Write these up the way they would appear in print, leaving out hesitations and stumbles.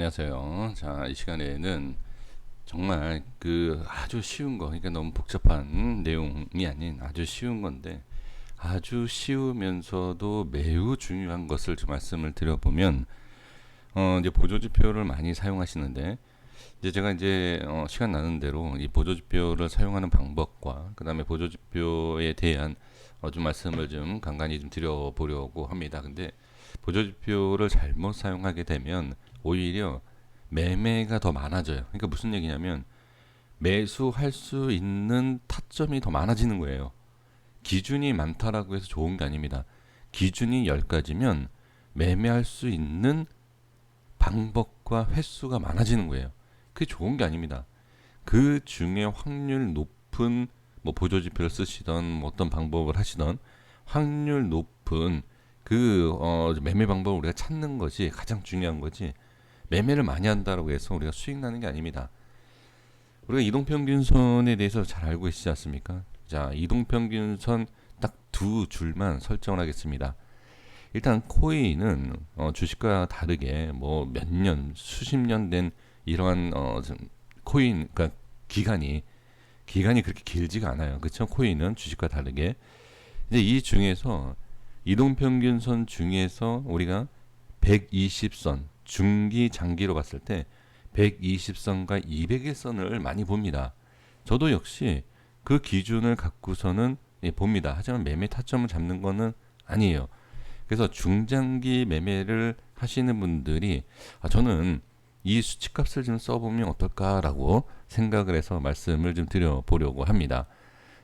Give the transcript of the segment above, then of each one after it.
안녕하세요. 자, 이 시간에는 정말 그 아주 쉬운 거, 그러니까 너무 복잡한 내용이 아닌 아주 쉬운 건데 아주 쉬우면서도 매우 중요한 것을 좀 말씀을 드려보면, 이제 보조지표를 많이 사용하시는데, 이제 제가 이제 시간 나는 대로 이 보조지표를 사용하는 방법과 그 다음에 보조지표에 대한 좀 말씀을 좀 간간히 좀 드려보려고 합니다. 근데 보조지표를 잘못 사용하게 되면 오히려 매매가 더 많아져요. 그러니까 무슨 얘기냐면 매수할 수 있는 타점이 더 많아지는 거예요. 기준이 많다라고 해서 좋은 게 아닙니다. 기준이 10가지면 매매할 수 있는 방법과 횟수가 많아지는 거예요. 그게 좋은 게 아닙니다. 그 중에 확률 높은 뭐 보조지표를 쓰시던 뭐 어떤 방법을 하시던 확률 높은 그 매매 방법을 우리가 찾는 것이 가장 중요한 거지, 매매를 많이 한다고 해서 우리가 수익 나는 게 아닙니다. 우리가 이동평균선에 대해서 잘 알고 계시지 않습니까? 자, 이동평균선 딱 두 줄만 설정을 하겠습니다. 일단 코인은 주식과 다르게 뭐 몇 년, 수십 년 된 이러한 코인, 그러니까 기간이 그렇게 길지가 않아요. 그렇죠? 코인은 주식과 다르게 이제 이 중에서 이동평균선 중에서 우리가 120선 중기 장기로 봤을 때 120선과 200일선을 많이 봅니다. 저도 역시 그 기준을 갖고서는 봅니다. 하지만 매매 타점을 잡는 거는 아니에요. 그래서 중장기 매매를 하시는 분들이 저는 이 수치값을 좀 써보면 어떨까라고 생각을 해서 말씀을 좀 드려보려고 합니다.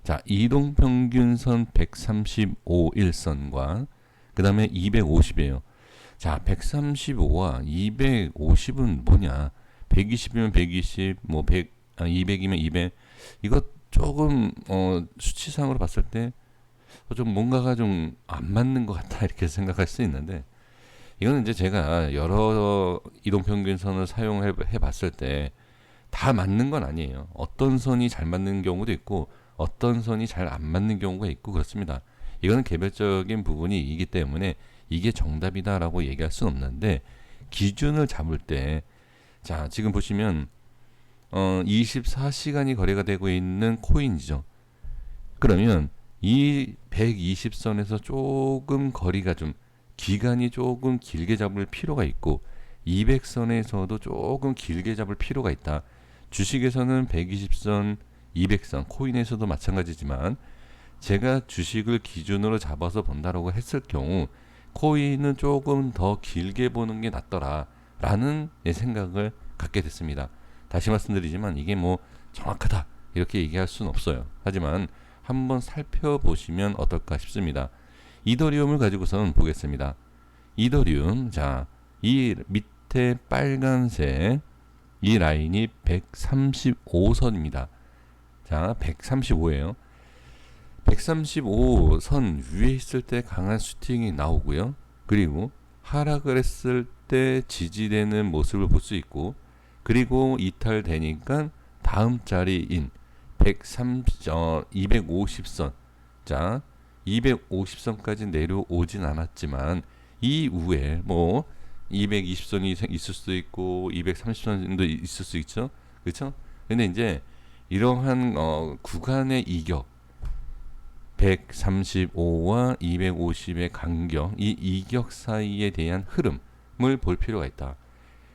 자, 이동평균선 135일선과 그 다음에 250이에요. 자, 135와 250은 뭐냐? 120이면 120, 뭐 200이면 200. 이거 조금 수치상으로 봤을 때 좀 뭔가가 좀 안 맞는 것 같다 이렇게 생각할 수 있는데, 이거는 이제 제가 여러 이동평균선을 사용해 봤을 때 다 맞는 건 아니에요. 어떤 선이 잘 맞는 경우도 있고 어떤 선이 잘 안 맞는 경우가 있고 그렇습니다. 이거는 개별적인 부분이기 때문에 이게 정답이다라고 얘기할 수는 없는데, 기준을 잡을 때, 자, 지금 보시면 24시간이 거래가 되고 있는 코인이죠. 그러면 이 120선에서 조금 거리가 좀 기간이 조금 길게 잡을 필요가 있고 200선에서도 조금 길게 잡을 필요가 있다. 주식에서는 120선, 200선, 코인에서도 마찬가지지만 제가 주식을 기준으로 잡아서 본다라고 했을 경우 코인은 조금 더 길게 보는 게 낫더라 라는 생각을 갖게 됐습니다. 다시 말씀드리지만 이게 뭐 정확하다 이렇게 얘기할 수는 없어요. 하지만 한번 살펴보시면 어떨까 싶습니다. 이더리움을 가지고선 보겠습니다. 이더리움, 자, 이 밑에 빨간색 이 라인이 135선입니다. 자, 135예요. 135선 위에 있을 때 강한 슈팅이 나오고요. 그리고 하락을 했을 때 지지되는 모습을 볼 수 있고, 그리고 이탈되니까 다음 자리인 250선, 자, 250선까지 내려오진 않았지만 이후에 뭐 220선이 있을 수도 있고 230선도 있을 수 있죠. 그렇죠? 근데 이제 이러한 구간의 이격 135와 250의 간격, 이 이격 사이에 대한 흐름을 볼 필요가 있다.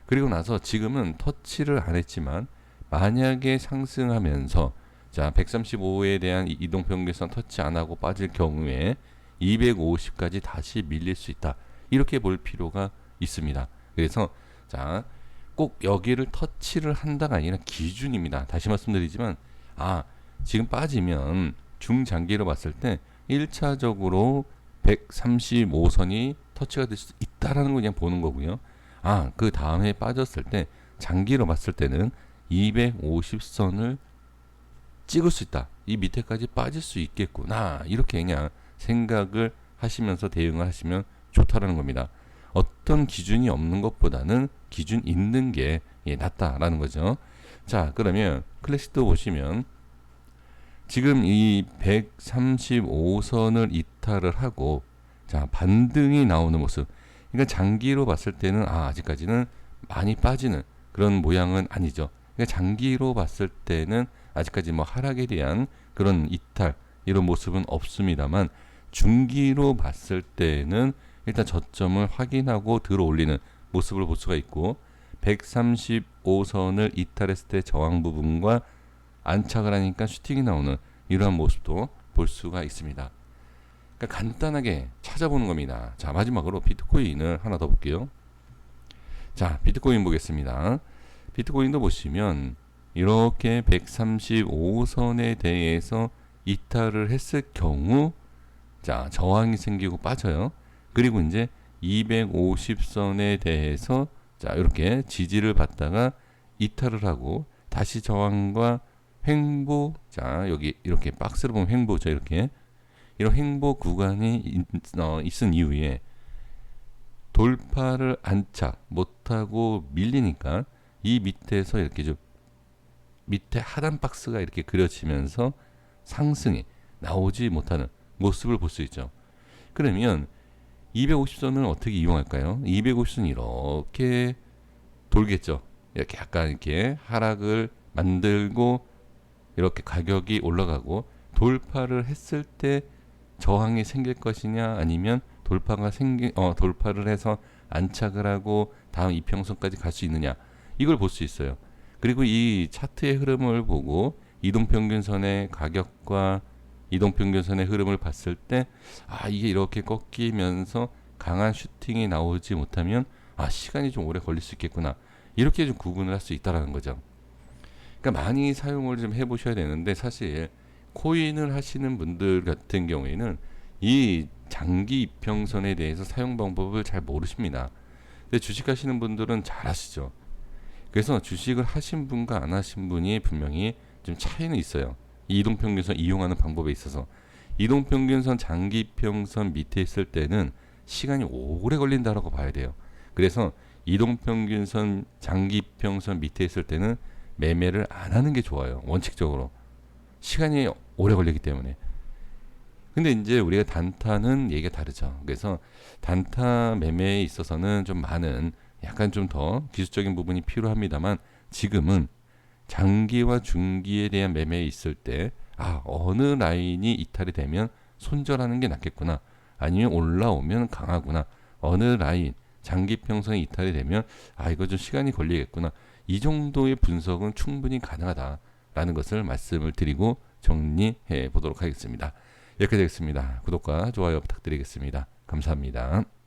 그리고 나서 지금은 터치를 안 했지만 만약에 상승하면서, 자, 135에 대한 이동평균선 터치 안 하고 빠질 경우에 250까지 다시 밀릴 수 있다. 이렇게 볼 필요가 있습니다. 그래서 자, 꼭 여기를 터치를 한다가 아니라 기준입니다. 다시 말씀드리지만 지금 빠지면 중장기로 봤을 때 1차적으로 135선이 터치가 될 수 있다라는 걸 그냥 보는 거고요. 그 다음에 빠졌을 때 장기로 봤을 때는 250선을 찍을 수 있다. 이 밑에까지 빠질 수 있겠구나. 이렇게 그냥 생각을 하시면서 대응을 하시면 좋다라는 겁니다. 어떤 기준이 없는 것보다는 기준 있는 게 낫다라는 거죠. 자, 그러면 클래식도 보시면 지금 이 135선을 이탈을 하고, 자, 반등이 나오는 모습. 그러니까 장기로 봤을 때는 아직까지는 많이 빠지는 그런 모양은 아니죠. 그러니까 장기로 봤을 때는 아직까지 뭐 하락에 대한 그런 이탈 이런 모습은 없습니다만 중기로 봤을 때는 일단 저점을 확인하고 들어 올리는 모습을 볼 수가 있고 135선을 이탈했을 때 저항 부분과 안착을 하니까 슈팅이 나오는 이러한 모습도 볼 수가 있습니다. 그러니까 간단하게 찾아보는 겁니다. 자, 마지막으로 비트코인을 하나 더 볼게요. 자, 비트코인 보겠습니다. 비트코인도 보시면 이렇게 135선에 대해서 이탈을 했을 경우 자, 저항이 생기고 빠져요. 그리고 이제 250선에 대해서 자, 이렇게 지지를 받다가 이탈을 하고 다시 저항과 횡보, 자, 여기 이렇게 박스를 보면 횡보죠. 이렇게 이런 횡보 구간이 있은 이후에 돌파를 안착 못하고 밀리니까 이 밑에서 이렇게 좀 밑에 하단 박스가 이렇게 그려지면서 상승이 나오지 못하는 모습을 볼 수 있죠. 그러면 250선을 어떻게 이용할까요? 250선 이렇게 돌겠죠. 이렇게 약간 이렇게 하락을 만들고 이렇게 가격이 올라가고 돌파를 했을 때 저항이 생길 것이냐 아니면 돌파를 해서 안착을 하고 다음 이평선까지 갈 수 있느냐 이걸 볼 수 있어요. 그리고 이 차트의 흐름을 보고 이동평균선의 가격과 이동평균선의 흐름을 봤을 때 이게 이렇게 꺾이면서 강한 슈팅이 나오지 못하면 시간이 좀 오래 걸릴 수 있겠구나 이렇게 좀 구분을 할 수 있다라는 거죠. 그러니까 많이 사용을 좀 해보셔야 되는데 사실 코인을 하시는 분들 같은 경우에는 이 장기 이평선에 대해서 사용 방법을 잘 모르십니다. 근데 주식 하시는 분들은 잘 아시죠. 그래서 주식을 하신 분과 안 하신 분이 분명히 좀 차이는 있어요. 이 이동평균선 이용하는 방법에 있어서 이동평균선 장기평선 밑에 있을 때는 시간이 오래 걸린다라고 봐야 돼요. 그래서 이동평균선 장기평선 밑에 있을 때는 매매를 안 하는 게 좋아요. 원칙적으로 시간이 오래 걸리기 때문에. 근데 이제 우리가 단타는 얘기가 다르죠. 그래서 단타 매매에 있어서는 좀 많은 약간 좀 더 기술적인 부분이 필요합니다만 지금은 장기와 중기에 대한 매매에 있을 때 어느 라인이 이탈이 되면 손절하는 게 낫겠구나 아니면 올라오면 강하구나 어느 라인 장기 평선이 이탈이 되면 이거 좀 시간이 걸리겠구나 이 정도의 분석은 충분히 가능하다라는 것을 말씀을 드리고 정리해 보도록 하겠습니다. 이렇게 되겠습니다. 구독과 좋아요 부탁드리겠습니다. 감사합니다.